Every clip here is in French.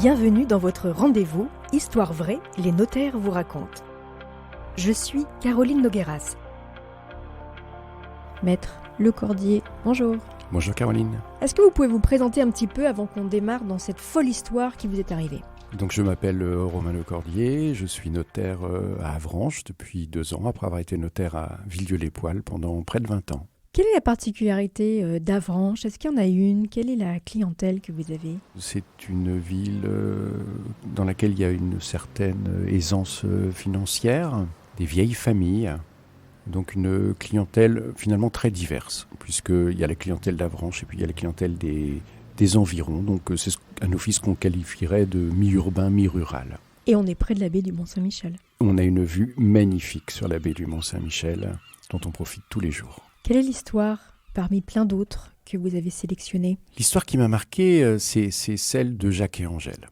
Bienvenue dans votre rendez-vous Histoire vraie, les notaires vous racontent. Je suis Caroline Nogueras. Maître Lecordier, bonjour. Bonjour Caroline. Est-ce que vous pouvez vous présenter un petit peu avant qu'on démarre dans cette folle histoire qui vous est arrivée ? Donc je m'appelle Romain Lecordier, je suis notaire à Avranches depuis 2 ans, après avoir été notaire à Villedieu-les-Poêles pendant près de 20 ans. Quelle est la particularité d'Avranches ? Est-ce qu'il y en a une ? Quelle est la clientèle que vous avez ? C'est une ville dans laquelle il y a une certaine aisance financière, des vieilles familles, donc une clientèle finalement très diverse, puisqu'il y a la clientèle d'Avranches et puis il y a la clientèle des environs, donc c'est un office qu'on qualifierait de mi-urbain, mi-rural. Et on est près de la baie du Mont-Saint-Michel. On a une vue magnifique sur la baie du Mont-Saint-Michel, dont on profite tous les jours. Quelle est l'histoire, parmi plein d'autres, que vous avez sélectionnée ? L'histoire qui m'a marqué, c'est celle de Jacques et Angèle.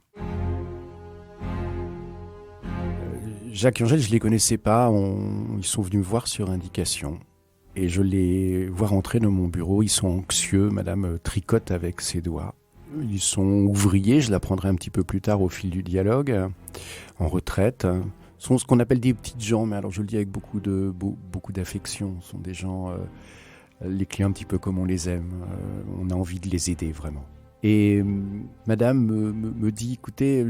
Jacques et Angèle, je ne les connaissais pas, ils sont venus me voir sur indication. Et je les vois rentrer dans mon bureau, ils sont anxieux, madame tricote avec ses doigts. Ils sont ouvriers, je l'apprendrai un petit peu plus tard au fil du dialogue, en retraite. Sont ce qu'on appelle des petites gens, mais alors je le dis avec beaucoup d'affection. Ce sont des gens, les clients un petit peu comme on les aime. On a envie de les aider vraiment. Et madame me dit, écoutez,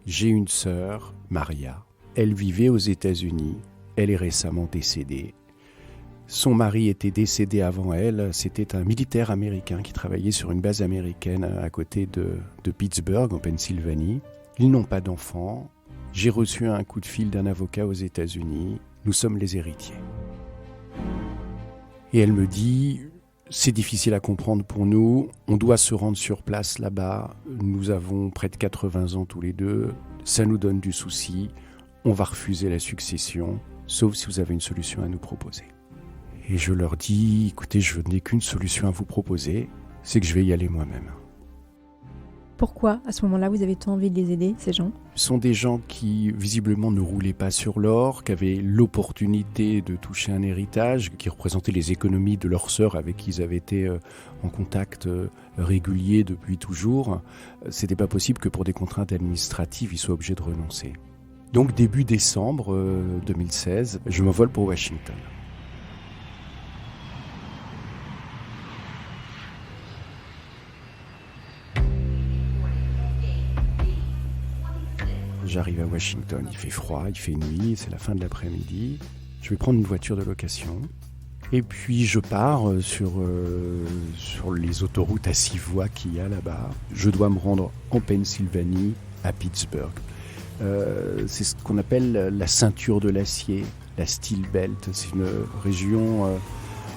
j'ai une sœur, Maria. Elle vivait aux États-Unis. Elle est récemment décédée. Son mari était décédé avant elle. C'était un militaire américain qui travaillait sur une base américaine à côté de Pittsburgh, en Pennsylvanie. Ils n'ont pas d'enfants. J'ai reçu un coup de fil d'un avocat aux États-Unis. Nous sommes les héritiers. Et elle me dit, c'est difficile à comprendre pour nous. On doit se rendre sur place là-bas. Nous avons près de 80 ans tous les deux. Ça nous donne du souci. On va refuser la succession, sauf si vous avez une solution à nous proposer. Et je leur dis, écoutez, je n'ai qu'une solution à vous proposer, c'est que je vais y aller moi-même. Pourquoi, à ce moment-là, vous avez tant envie de les aider, ces gens ? Ce sont des gens qui, visiblement, ne roulaient pas sur l'or, qui avaient l'opportunité de toucher un héritage, qui représentaient les économies de leur sœur avec qui ils avaient été en contact régulier depuis toujours. C'était pas possible que pour des contraintes administratives, ils soient obligés de renoncer. Donc, début décembre 2016, je m'envole pour Washington. J'arrive à Washington, il fait froid, il fait nuit, c'est la fin de l'après-midi. Je vais prendre une voiture de location. Et puis je pars sur les autoroutes à 6 voies qu'il y a là-bas. Je dois me rendre en Pennsylvanie, à Pittsburgh. C'est ce qu'on appelle la ceinture de l'acier, la Steel Belt. C'est une région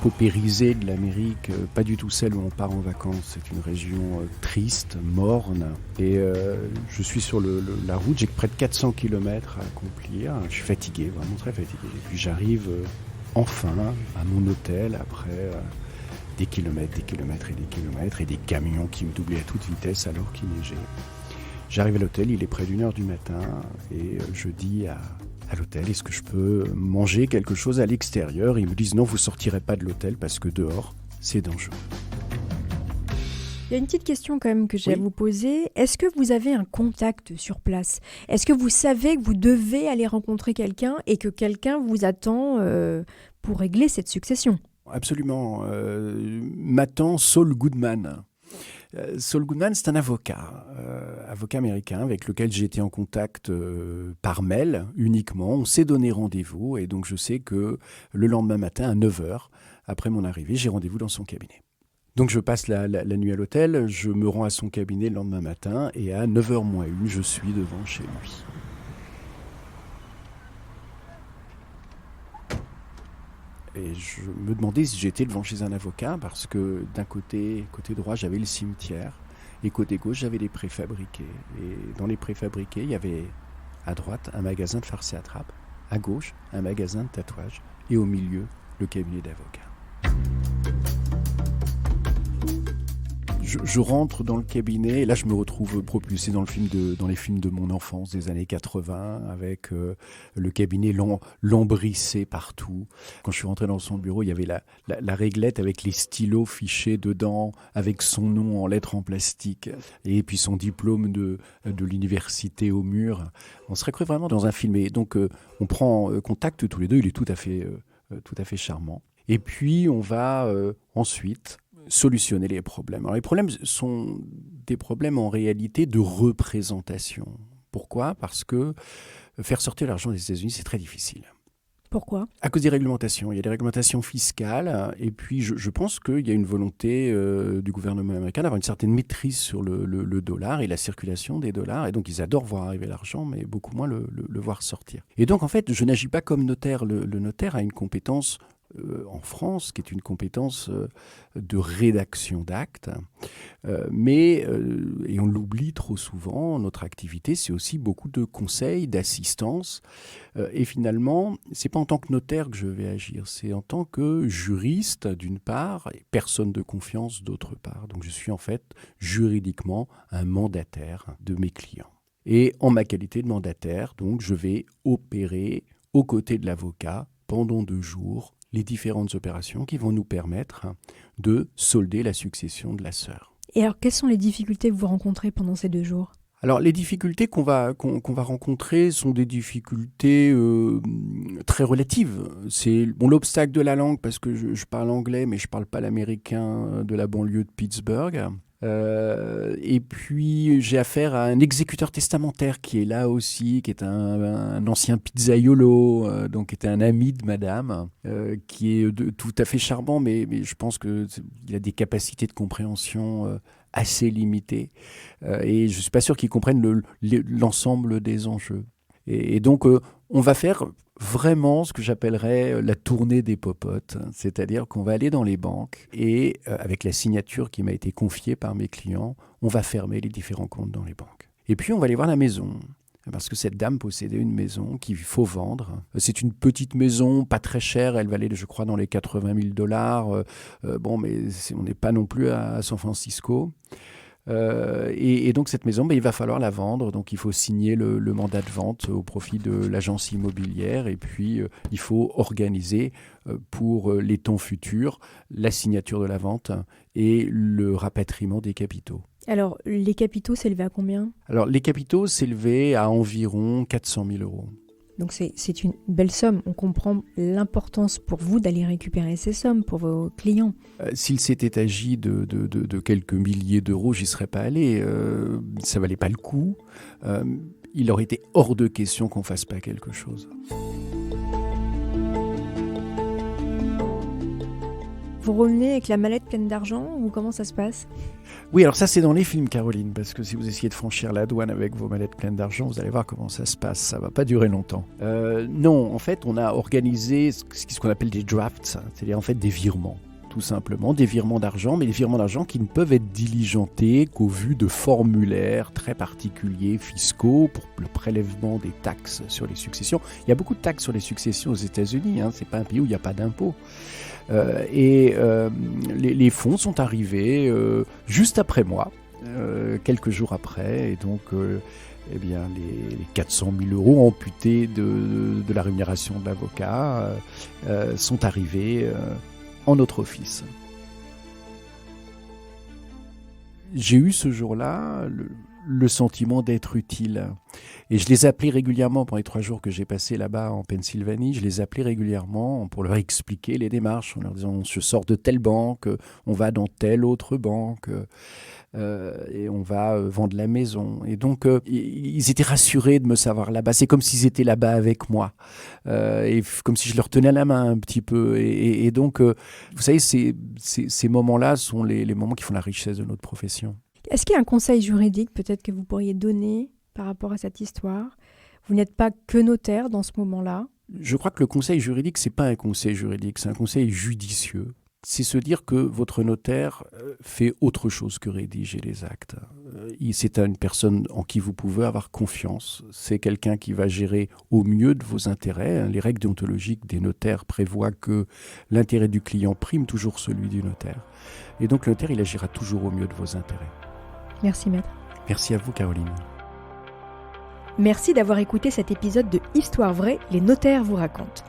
paupérisée de l'Amérique, pas du tout celle où on part en vacances. C'est une région triste, morne. Et je suis sur la route, j'ai près de 400 km à accomplir. Je suis fatigué, vraiment très fatigué. Et puis j'arrive enfin à mon hôtel après des kilomètres et des camions qui me doublaient à toute vitesse alors qu'il neigeait. J'arrive à l'hôtel, il est près d'1h du matin et je dis à l'hôtel, est-ce que je peux manger quelque chose à l'extérieur ? Ils me disent non, vous ne sortirez pas de l'hôtel parce que dehors, c'est dangereux. Il y a une petite question quand même que j'ai à vous poser. Est-ce que vous avez un contact sur place ? Est-ce que vous savez que vous devez aller rencontrer quelqu'un et que quelqu'un vous attend pour régler cette succession ? Absolument. M'attend Saul Goodman. Saul Goodman, c'est un avocat américain avec lequel j'ai été en contact par mail uniquement. On s'est donné rendez-vous et donc je sais que le lendemain matin à 9h, après mon arrivée, j'ai rendez-vous dans son cabinet. Donc je passe la nuit à l'hôtel, je me rends à son cabinet le lendemain matin et à 9h moins 1, je suis devant chez lui. Et je me demandais si j'étais devant chez un avocat parce que d'un côté droit, j'avais le cimetière et côté gauche, j'avais les préfabriqués. Et dans les préfabriqués, il y avait à droite un magasin de farce et attrape, à gauche un magasin de tatouage et au milieu le cabinet d'avocat. je rentre dans le cabinet et là je me retrouve propulsé dans les films de mon enfance des années 80 avec le cabinet lambrissé partout. Quand je suis rentré dans son bureau, il y avait la réglette avec les stylos fichés dedans, avec son nom en lettres en plastique et puis son diplôme de l'université au mur. On serait cru vraiment dans un film. Et donc on prend contact tous les deux, il est tout à fait charmant. Et puis on va ensuite solutionner les problèmes. Alors les problèmes sont des problèmes en réalité de représentation. Pourquoi ? Parce que faire sortir l'argent des États-Unis, c'est très difficile. Pourquoi ? À cause des réglementations. Il y a des réglementations fiscales et puis je pense qu'il y a une volonté du gouvernement américain d'avoir une certaine maîtrise sur le dollar et la circulation des dollars. Et donc ils adorent voir arriver l'argent, mais beaucoup moins le voir sortir. Et donc en fait, je n'agis pas comme notaire. Le notaire a une compétence en France, qui est une compétence de rédaction d'actes. Mais, et on l'oublie trop souvent, notre activité, c'est aussi beaucoup de conseils, d'assistance. Et finalement, ce n'est pas en tant que notaire que je vais agir, c'est en tant que juriste, d'une part, et personne de confiance, d'autre part. Donc je suis en fait juridiquement un mandataire de mes clients. Et en ma qualité de mandataire, donc, je vais opérer aux côtés de l'avocat pendant 2 jours les différentes opérations qui vont nous permettre de solder la succession de la sœur. Et alors, quelles sont les difficultés que vous rencontrez pendant ces 2 jours ? Alors, les difficultés qu'on va rencontrer sont des difficultés très relatives. C'est l'obstacle de la langue, parce que je parle anglais, mais je ne parle pas l'américain de la banlieue de Pittsburgh. Et puis j'ai affaire à un exécuteur testamentaire qui est là aussi, qui est un ancien pizzaiolo, donc qui était un ami de madame, qui est tout à fait charmant, mais je pense qu'il a des capacités de compréhension assez limitées, et je ne suis pas sûr qu'il comprenne l'ensemble des enjeux. Et donc on va faire vraiment ce que j'appellerais la tournée des popotes, c'est-à-dire qu'on va aller dans les banques et avec la signature qui m'a été confiée par mes clients, on va fermer les différents comptes dans les banques. Et puis on va aller voir la maison, parce que cette dame possédait une maison qu'il faut vendre. C'est une petite maison, pas très chère, elle valait, je crois, dans les $80 000. Bon, mais on n'est pas non plus à San Francisco. Et donc cette maison, il va falloir la vendre, donc il faut signer le mandat de vente au profit de l'agence immobilière et puis il faut organiser pour les temps futurs la signature de la vente et le rapatriement des capitaux. Alors, les capitaux s'élevaient à combien ? Alors, les capitaux s'élevaient à environ 400 000 €. Donc c'est une belle somme. On comprend l'importance pour vous d'aller récupérer ces sommes pour vos clients. S'il s'était agi de quelques milliers d'euros, j'y serais pas allé. Ça valait pas le coup. Il aurait été hors de question qu'on fasse pas quelque chose. Vous revenez avec la mallette pleine d'argent ou comment ça se passe ? Oui, alors ça c'est dans les films, Caroline, parce que si vous essayez de franchir la douane avec vos mallettes pleines d'argent, vous allez voir comment ça se passe, ça va pas durer longtemps. Non, en fait, on a organisé ce qu'on appelle des drafts, c'est-à-dire en fait des virements, tout simplement, des virements d'argent, mais des virements d'argent qui ne peuvent être diligentés qu'au vu de formulaires très particuliers fiscaux pour le prélèvement des taxes sur les successions. Il y a beaucoup de taxes sur les successions aux États-Unis, c'est pas un pays où il n'y a pas d'impôts. Les fonds sont arrivés juste après moi, quelques jours après, et donc les 400 000 € amputés de la rémunération de l'avocat sont arrivés en notre office. J'ai eu ce jour-là le sentiment d'être utile. Et je les appelais régulièrement pendant les 3 jours que j'ai passés là-bas en Pennsylvanie. Je les appelais régulièrement pour leur expliquer les démarches, en leur disant on se sort de telle banque, on va dans telle autre banque, et on va vendre la maison. Et donc, ils étaient rassurés de me savoir là-bas. C'est comme s'ils étaient là-bas avec moi, et comme si je leur tenais la main un petit peu. Et donc, vous savez, ces moments-là sont les moments qui font la richesse de notre profession. Est-ce qu'il y a un conseil juridique peut-être que vous pourriez donner par rapport à cette histoire ? Vous n'êtes pas que notaire dans ce moment-là. Je crois que le conseil juridique, c'est pas un conseil juridique, c'est un conseil judicieux. c'est se dire que votre notaire fait autre chose que rédiger les actes. C'est une personne en qui vous pouvez avoir confiance. C'est quelqu'un qui va gérer au mieux de vos intérêts. Les règles déontologiques des notaires prévoient que l'intérêt du client prime toujours celui du notaire. Et donc le notaire, il agira toujours au mieux de vos intérêts. Merci maître. Merci à vous Caroline. Merci d'avoir écouté cet épisode de Histoire vraie, les notaires vous racontent.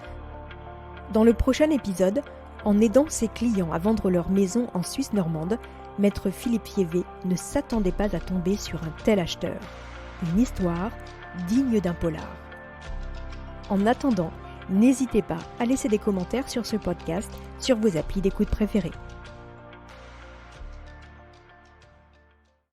Dans le prochain épisode, en aidant ses clients à vendre leur maison en Suisse normande, maître Philippe Yévé ne s'attendait pas à tomber sur un tel acheteur. Une histoire digne d'un polar. En attendant, n'hésitez pas à laisser des commentaires sur ce podcast sur vos applis d'écoute préférés.